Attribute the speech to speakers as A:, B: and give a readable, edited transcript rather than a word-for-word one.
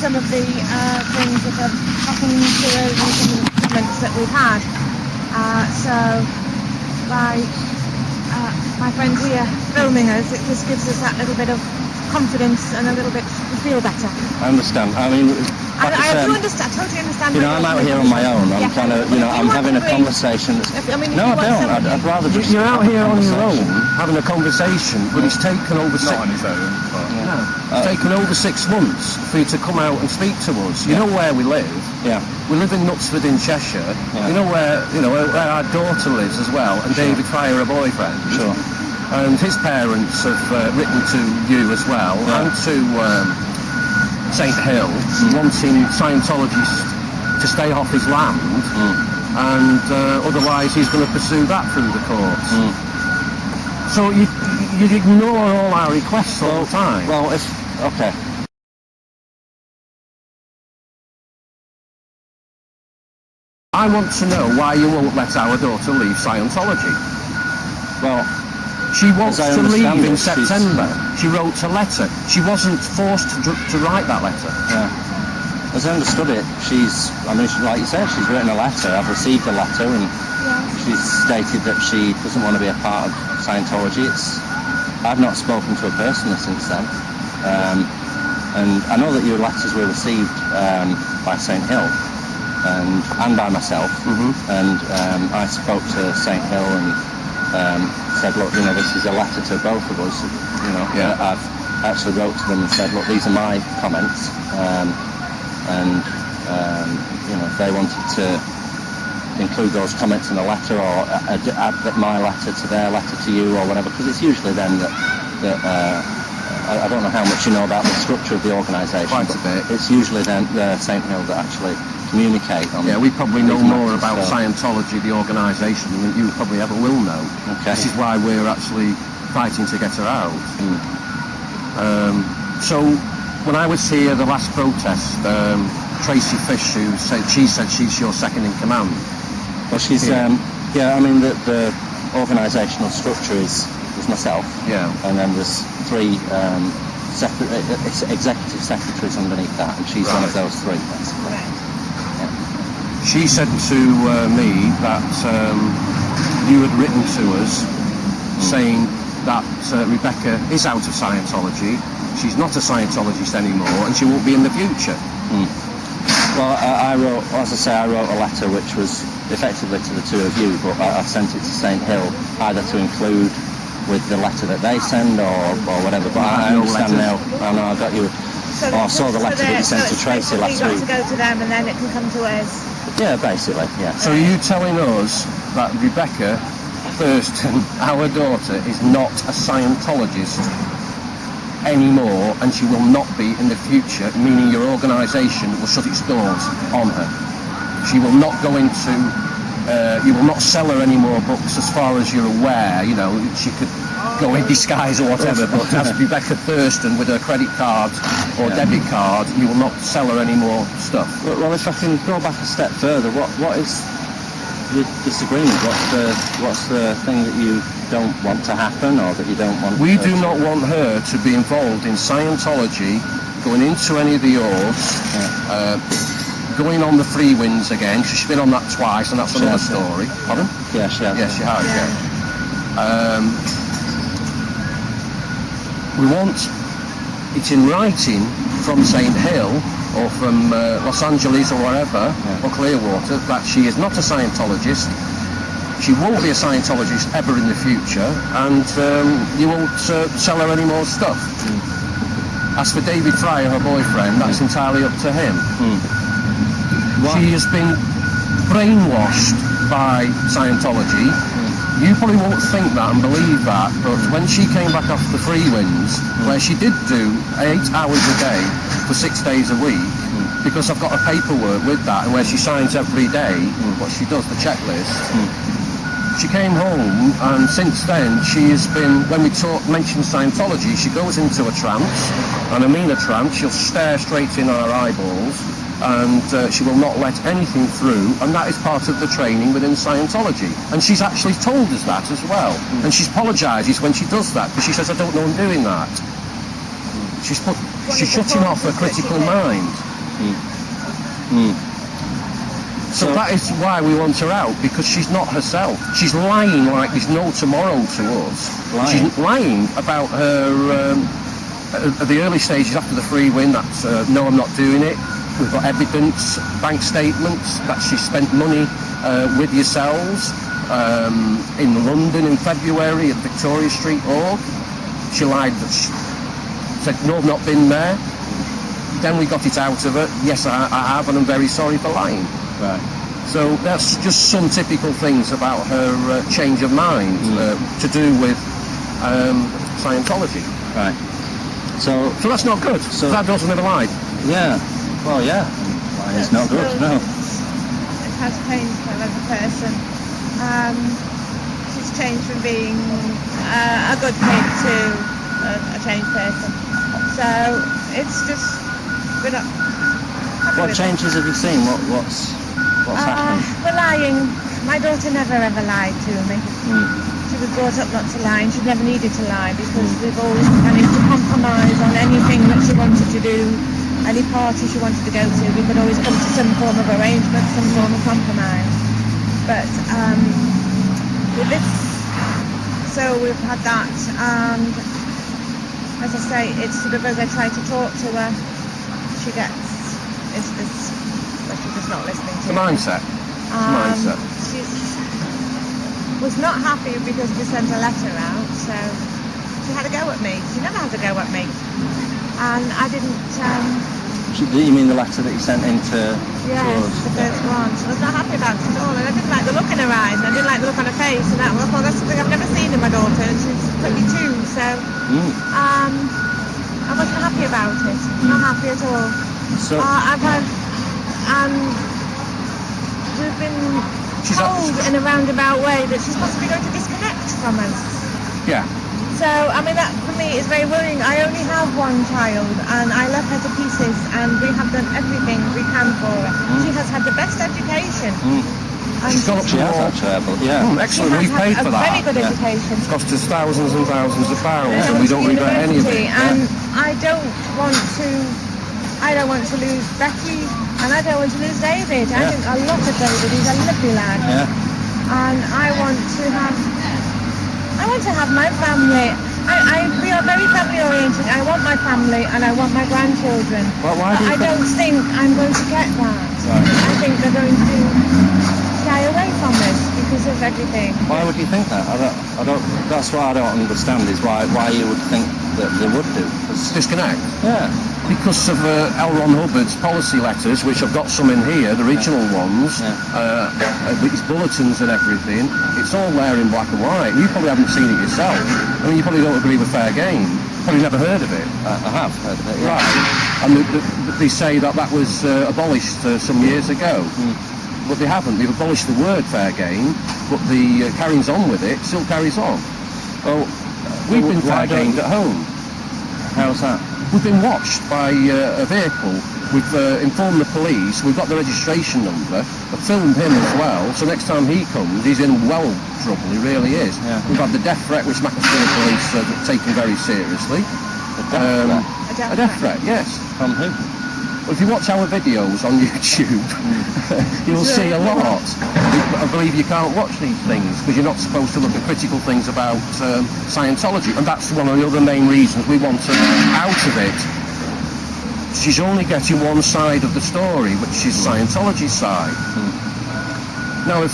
A: some of the things that have happened to us and some of the comments that we've had. So my friend here filming us, it just gives us that little bit of confidence and a little bit to feel better.
B: I understand. I mean, like
A: I do understand. I totally understand.
B: You know, I'm out here on my own. I'm trying to, you know, I'm having a conversation. No, I don't. I'd rather just.
C: You're out here on your own having a conversation, but it's taken over
D: Not on his own.
C: It's taken over 6 months for you to come out and speak to us. You know where we live.
B: Yeah.
C: We live in Knutsford in Cheshire. Yeah. You know where our daughter lives as well, and David Fryer, her boyfriend.
B: Sure.
C: And his parents have written to you as well, and to St Hill, wanting Scientologists to stay off his land, and otherwise he's going to pursue that through the courts. So you ignore all our requests all the time.
B: Well, okay.
C: I want to know why you won't let our daughter leave Scientology.
B: Well,
C: she wants to leave in September. She wrote a letter. She wasn't forced to write that letter.
B: Yeah. As I understood it, like you said, she's written a letter. I've received a letter, and she's stated that she doesn't want to be a part of Scientology. I've not spoken to her personally since then. And I know that your letters were received by St Hill and by myself. And I spoke to St Hill and said, look, you know, this is a letter to both of us. You know, I've actually wrote to them and said, look, these are my comments, and you know, if they wanted to include those comments in a letter, or add my letter to their letter to you, or whatever, because it's usually then that I don't know how much you know about the structure of the organisation.
C: Quite a bit.
B: It's usually then St Hill that actually communicate on.
C: Yeah, we probably know more about Scientology, the organisation, than you probably ever will know.
B: Okay.
C: This is why we're actually fighting to get her out. So when I was here, the last protest, Tracy Fish, she said she's your second in command.
B: Well, she's I mean the organisational structure is myself.
C: Yeah.
B: And then there's 3 executive secretaries underneath that, and she's one of those 3. Basically.
C: She said to me that you had written to us saying that Rebecca is out of Scientology, she's not a Scientologist anymore, and she won't be in the future.
B: Well, I wrote a letter which was effectively to the 2 of you, but I sent it to St Hill either to include with the letter that they send or whatever. But I understand now. I know I got you. I saw the letter that you sent to Tracy last week.
A: So you've got to go to them and then it can come to us.
B: Yeah, basically, yeah.
C: So are you telling us that Rebecca Thurston, our daughter, is not a Scientologist anymore, and she will not be in the future, meaning your organisation will shut its doors on her? She will not go into, you will not sell her any more books as far as you're aware. You know, she could go in disguise or whatever, but as Rebecca Thurston with her credit card or debit card, you will not sell her any more stuff.
B: Well, if I can go back a step further, what is the disagreement? What's the thing that you don't want to happen, or that you don't want?
C: We do not want her to be involved in Scientology, going into any of the orgs, going on the Free Winds again, because she's been on that twice, and that's another story. Pardon?
B: Yeah, she has.
C: Yes, she has, yeah. We want it in writing from St Hill or from Los Angeles or wherever, or Clearwater, that she is not a Scientologist. She won't be a Scientologist ever in the future, and you won't sell her any more stuff. As for David Fryer, her boyfriend, that's entirely up to him. She has been brainwashed by Scientology. You probably won't think that and believe that, but when she came back off the Free Winds, where she did do 8 hours a day for 6 days a week, because I've got a paperwork with that, and where she signs every day what she does, the checklist. She came home, and since then she has been, when we mention Scientology, she goes into a trance, and I mean a trance. She'll stare straight in our eyeballs, and she will not let anything through, and that is part of the training within Scientology. And she's actually told us that as well, and she apologises when she does that, because she says, I don't know I'm doing that. She's shutting off her critical mind. So that is why we want her out, because she's not herself. She's lying like there's no tomorrow to us. She's lying about her at the early stages after the free win. That's no, I'm not doing it. We've got evidence, bank statements that she spent money with yourselves in London in February at Victoria Street Org. She lied that she said, no, I've not been there. Then we got it out of her. Yes, I have, and I'm very sorry for lying.
B: Right.
C: So that's just some typical things about her change of mind to do with Scientology.
B: Right. So
C: that's not good. So that daughter never lied.
B: Yeah. Well, yeah. Lying is not good. No.
A: It has changed her as a person. She's changed from being a good kid to a changed person. So it's just we're not.
B: What changes have you seen? What's happened?
A: We're lying. My daughter never ever lied to me. She was brought up not to lie, and she never needed to lie because we've always managed to compromise on anything that she wanted to do, any party she wanted to go to. We could always come to some form of arrangement, some form of compromise. But with this, so we've had that, and as I say, it's sort of as I try to talk to her, she gets into this. She's just not listening to
C: the mindset.
A: She was not happy because we sent a letter out, so she had a go at me. She never has a go at me, and I didn't.
B: You mean the letter that you sent into?
A: Yes, the first one. She was not happy about it at all, and I didn't like the look in her eyes, and I didn't like the look on her face, and that was that's something I've never seen in my daughter, and she's 22, so I wasn't happy about it. Not happy at all.
B: So
A: I've had. We've been told in a roundabout way that she's possibly going to disconnect from us.
C: Yeah.
A: So, I mean, that for me is very worrying. I only have one child, and I love her to pieces, and we have done everything we can for her. She has had the best education. And
B: she has actually,
C: excellent. We paid for that.
A: Very good education.
C: It's cost us thousands and thousands of pounds, and we don't regret any of it.
A: And I don't want to lose Becky, and I don't want to lose David. I think a lot of David. He's a lovely lad.
B: Yeah.
A: And I want to have my family. We are very family oriented. I want my family and I want my grandchildren.
B: Well, why do you
A: don't think I'm going to get that.
B: Right.
A: I think they're going to shy away from us because of everything.
B: Why would you think that? I don't. That's what I don't understand is why you would think that they would do.
C: Disconnect.
B: Yeah.
C: Because of L. Ron Hubbard's policy letters, which I've got some in here, the original ones, with his bulletins and everything, it's all there in black and white. You probably haven't seen it yourself. I mean, you probably don't agree with fair game. Probably never heard of it.
B: I have heard of it, yeah.
C: Right. And they say that was abolished some years ago. But they haven't. They've abolished the word fair game, but the carrying on with it still carries on. Well, we've been fair gamed at home.
B: How's that?
C: We've been watched by a vehicle. We've informed the police. We've got the registration number. I've filmed him as well. So next time he comes, he's in trouble. He really is.
B: Yeah.
C: We've had the death threat, which Macclesfield Police have taken very seriously.
B: A
C: death threat, yes.
B: From who?
C: Well, if you watch our videos on YouTube, you'll see a lot. I believe you can't watch these things because you're not supposed to look at critical things about Scientology, and that's one of the other main reasons we want her out of it. She's only getting one side of the story, which is Scientology's side. Now, if